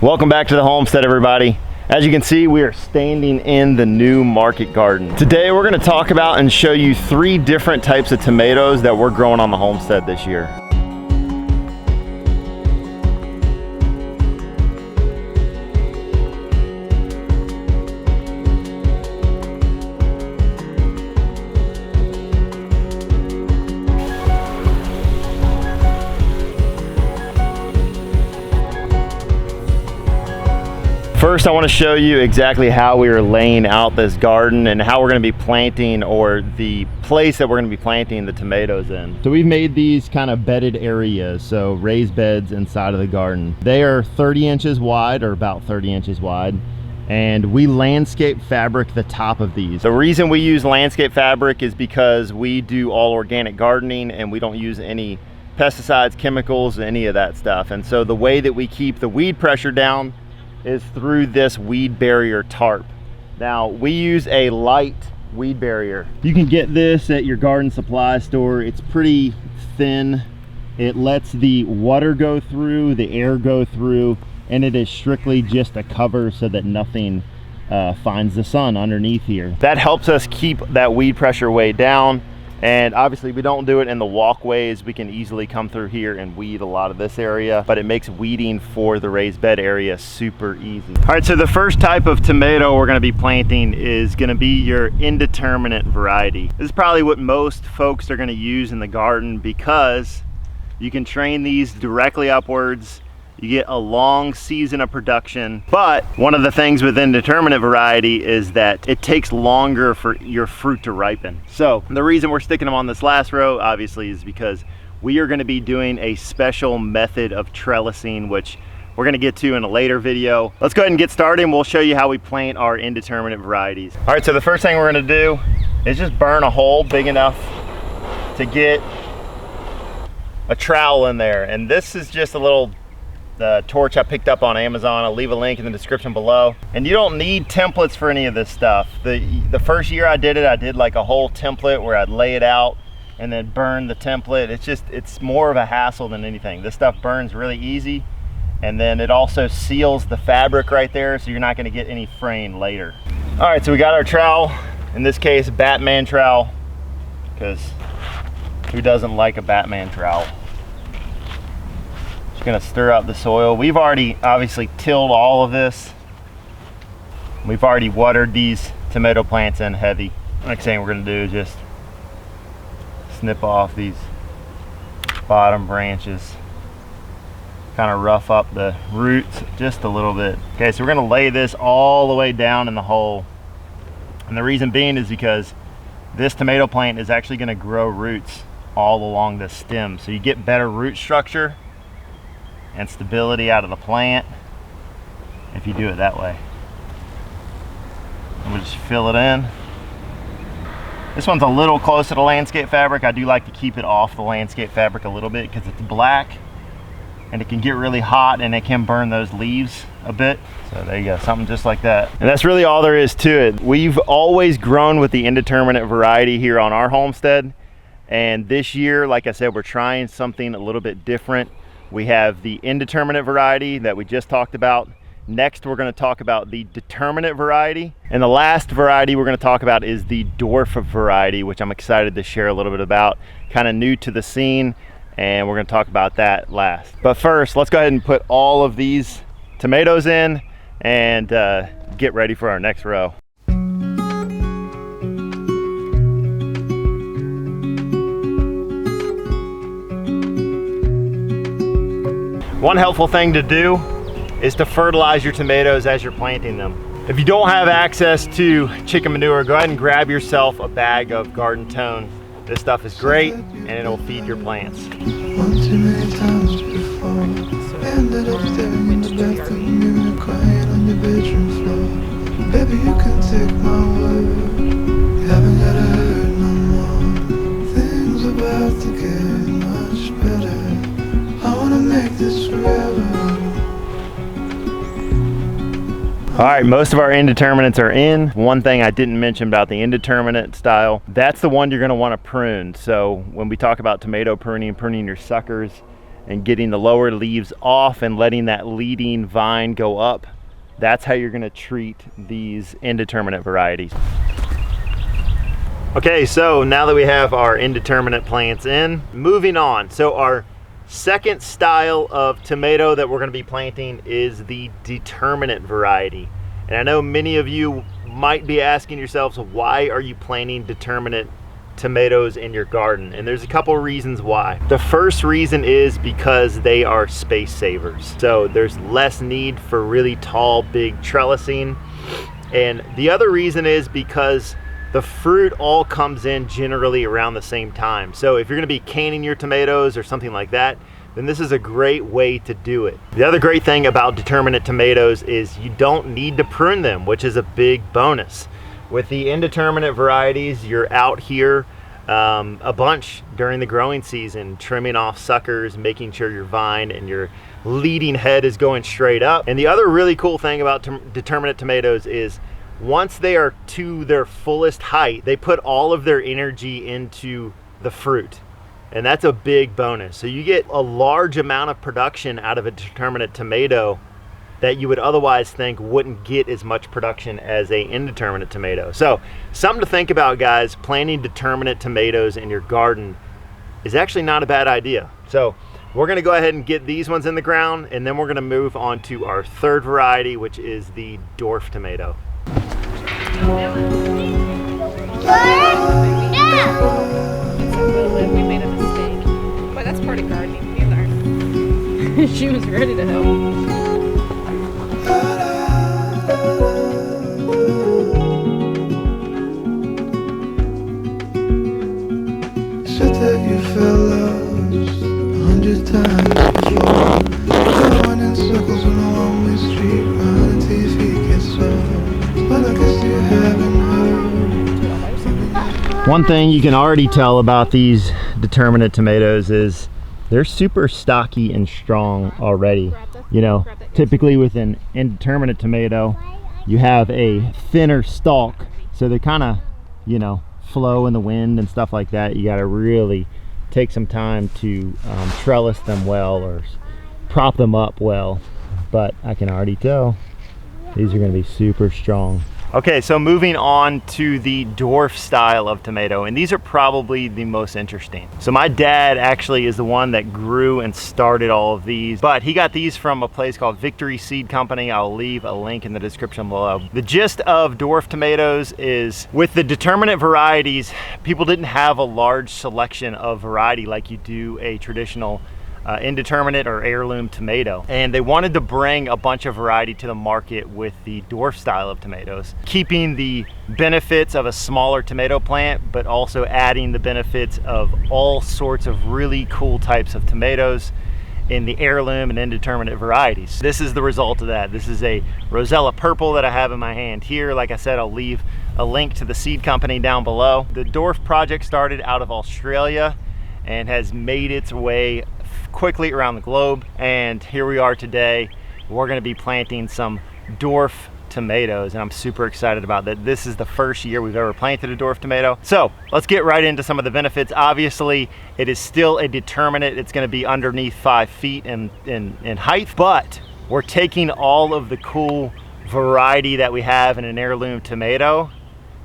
Welcome back to the homestead, everybody. As you can see, we are standing in the new market garden. Today we're going to talk about and show you 3 different types of tomatoes that we're growing on the homestead this year. First, I want to show you exactly how we are laying out this garden and how we're going to be planting, or the place that we're going to be planting the tomatoes in. So we've made these kind of bedded areas, so raised beds inside of the garden. They are 30 inches wide, or about 30 inches wide, and we landscape fabric the top of these. The reason we use landscape fabric is because we do all organic gardening and we don't use any pesticides, chemicals, any of that stuff. And so the way that we keep the weed pressure down is through this weed barrier tarp. Now, we use a light weed barrier. You can get this at your garden supply store. It's pretty thin. It lets the water go through, the air go through, and it is strictly just a cover so that nothing finds the sun underneath here. That helps us keep that weed pressure way down. And obviously we don't do it in the walkways. We can easily come through here and weed a lot of this area, but it makes weeding for the raised bed area super easy. All right, so the first type of tomato we're gonna be planting is gonna be your indeterminate variety. This is probably what most folks are gonna use in the garden because you can train these directly upwards. You get a long season of production, but one of the things with indeterminate variety is that it takes longer for your fruit to ripen. So the reason we're sticking them on this last row, obviously, is because we are gonna be doing a special method of trellising, which we're gonna get to in a later video. Let's go ahead and get started and we'll show you how we plant our indeterminate varieties. All right, so the first thing we're gonna do is just burn a hole big enough to get a trowel in there. And this is just a little torch I picked up on Amazon. I'll leave a link in the description below. And you don't need templates for any of this stuff. The first year I did it, I did like a whole template where I'd lay it out and then burn the template. It's more of a hassle than anything. This stuff burns really easy, and then it also seals the fabric right there, so you're not gonna get any fraying later. All right, so we got our trowel, in this case Batman trowel, because who doesn't like a Batman trowel? Just gonna stir up the soil. We've already obviously tilled all of this. We've already watered these tomato plants in heavy. Next thing we're gonna do is just snip off these bottom branches, kind of rough up the roots just a little bit. Okay, so we're gonna lay this all the way down in the hole. And the reason being is because this tomato plant is actually gonna grow roots all along the stem. So you get better root structure and stability out of the plant if you do it that way. And we'll just fill it in. This one's a little close to the landscape fabric. I do like to keep it off the landscape fabric a little bit because it's black and it can get really hot and it can burn those leaves a bit. So there you go, something just like that. And that's really all there is to it. We've always grown with the indeterminate variety here on our homestead. And this year, like I said, we're trying something a little bit different. We have the indeterminate variety that we just talked about. Next, we're going to talk about the determinate variety. And the last variety we're going to talk about is the dwarf variety, which I'm excited to share a little bit about. Kind of new to the scene, and we're going to talk about that last. But first, let's go ahead and put all of these tomatoes in and get ready for our next row. One helpful thing to do is to fertilize your tomatoes as you're planting them. If you don't have access to chicken manure, go ahead and grab yourself a bag of garden tone. This stuff is great and it'll feed your plants. One too many times before, ended up staring in the bathroom mirror, crying on your bedroom floor. Baby, you can take my word, you haven't gotta hurt no more. Things about to get much better. I wanna make this forever. All right, most of our indeterminates are in. One thing I didn't mention about the indeterminate style, that's the one you're gonna wanna prune. So when we talk about tomato pruning, pruning your suckers and getting the lower leaves off and letting that leading vine go up. That's how you're gonna treat these indeterminate varieties. Okay, so now that we have our indeterminate plants in, moving on. So our second style of tomato that we're gonna be planting is the determinate variety. And I know many of you might be asking yourselves, why are you planting determinate tomatoes in your garden? And there's a couple of reasons why. The first reason is because they are space savers. So there's less need for really tall, big trellising. And the other reason is because the fruit all comes in generally around the same time. So if you're gonna be canning your tomatoes or something like that, then this is a great way to do it. The other great thing about determinate tomatoes is you don't need to prune them, which is a big bonus. With the indeterminate varieties, you're out here a bunch during the growing season, trimming off suckers, making sure your vine and your leading head is going straight up. And the other really cool thing about determinate tomatoes is once they are to their fullest height, they put all of their energy into the fruit. And that's a big bonus. So you get a large amount of production out of a determinate tomato that you would otherwise think wouldn't get as much production as a indeterminate tomato. So something to think about, guys. Planting determinate tomatoes in your garden is actually not a bad idea. So we're gonna go ahead and get these ones in the ground, and then we're gonna move on to our third variety, which is the dwarf tomato. We made a mistake. Boy, that's part of gardening. We learned. She was ready to help. Said that you felt lost 100 times before. Going in circles on a one-way street, running until your feet get sore. But I guess you haven't heard. One thing you can already tell about these determinate tomatoes is they're super stocky and strong already. You know, typically with an indeterminate tomato, you have a thinner stalk, so they kind of, you know, flow in the wind and stuff like that. You got to really take some time to trellis them well or prop them up well. But I can already tell these are going to be super strong. Okay, so moving on to the dwarf style of tomato, and these are probably the most interesting. So my dad actually is the one that grew and started all of these, but he got these from a place called Victory Seed Company. I'll leave a link in the description below. The gist of dwarf tomatoes is with the determinate varieties, people didn't have a large selection of variety like you do a traditional indeterminate or heirloom tomato, and they wanted to bring a bunch of variety to the market with the dwarf style of tomatoes, keeping the benefits of a smaller tomato plant but also adding the benefits of all sorts of really cool types of tomatoes in the heirloom and indeterminate varieties. This is the result of that. This is a Rosella purple that I have in my hand here. Like I said, I'll leave a link to the seed company down below. The dwarf project started out of Australia and has made its way quickly around the globe, and here we are today. We're going to be planting some dwarf tomatoes, and I'm super excited about that. This is the first year we've ever planted a dwarf tomato. So let's get right into some of the benefits. Obviously, it is still a determinate. It's going to be underneath 5 feet in height, but we're taking all of the cool variety that we have in an heirloom tomato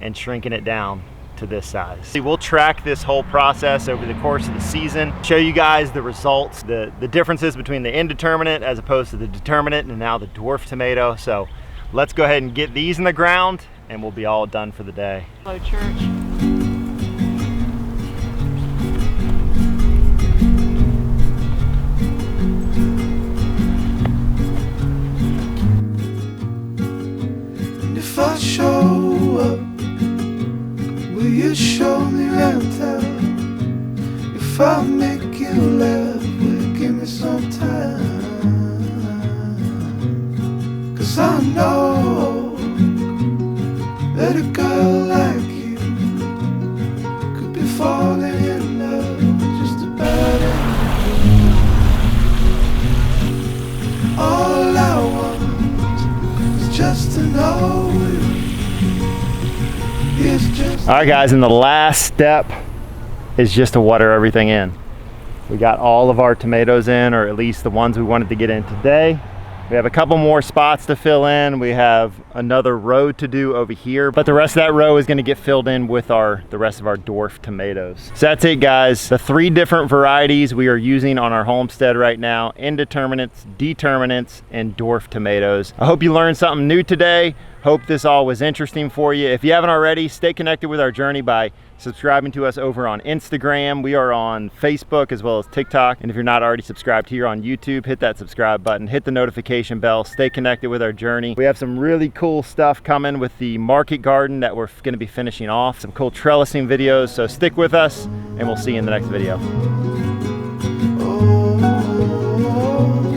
and shrinking it down to this size. We'll track this whole process over the course of the season, show you guys the results, the differences between the indeterminate as opposed to the determinate and now the dwarf tomato. So let's go ahead and get these in the ground and we'll be all done for the day. Hello, church. If I show up, will you show me around town? If I make you laugh, will you give me some time? 'Cause I know that a girl like you could be falling in love with just about anything. All I want is just to know you. It's just All right guys, and the last step is just to water everything in. We got all of our tomatoes in, or at least the ones we wanted to get in today. We have a couple more spots to fill in. We have another row to do over here, but the rest of that row is gonna get filled in with the rest of our dwarf tomatoes. So that's it, guys. The 3 different varieties we are using on our homestead right now: Indeterminates, Determinates, and Dwarf Tomatoes. I hope you learned something new today. Hope this all was interesting for you. If you haven't already, stay connected with our journey by subscribing to us over on Instagram. We are on Facebook as well as TikTok. And if you're not already subscribed here on YouTube, hit that subscribe button, hit the notification bell, stay connected with our journey. We have some really cool stuff coming with the market garden that we're gonna be finishing off, some cool trellising videos. So stick with us and we'll see you in the next video. Oh,